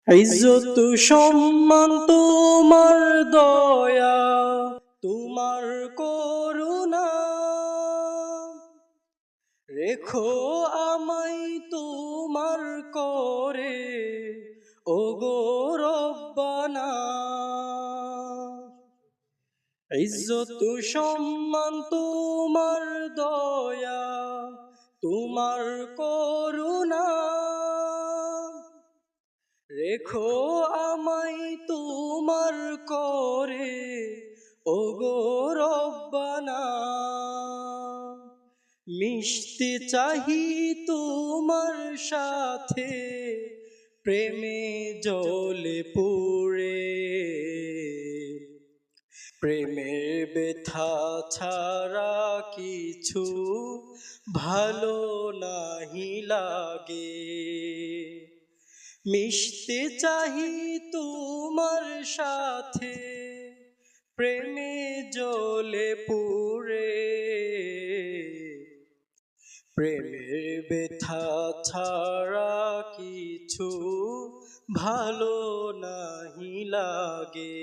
ইজ্জত সম্মান তোমার দয়া, তোমার করুণা, রেখো আমায় তোমার করে, ওগো রব্বানা। ইজ্জত সম্মান তোমার দয়া, তোমার করুণা, রেখো আমায় তোমার করে, ওগো রব্বানা। মিশতে চাহি তোমার সাথে, প্রেমে জ্বলে পুড়ে, প্রেমের ব্যথা ছাড়া কিছু ভালো নাহি লাগে। মিশতে চাহি তোমার সাথে, প্রেমে জ্বলে পুড়ে, প্রেমের ব্যথা ছাড়া কিছু ভালো নাহি লাগে।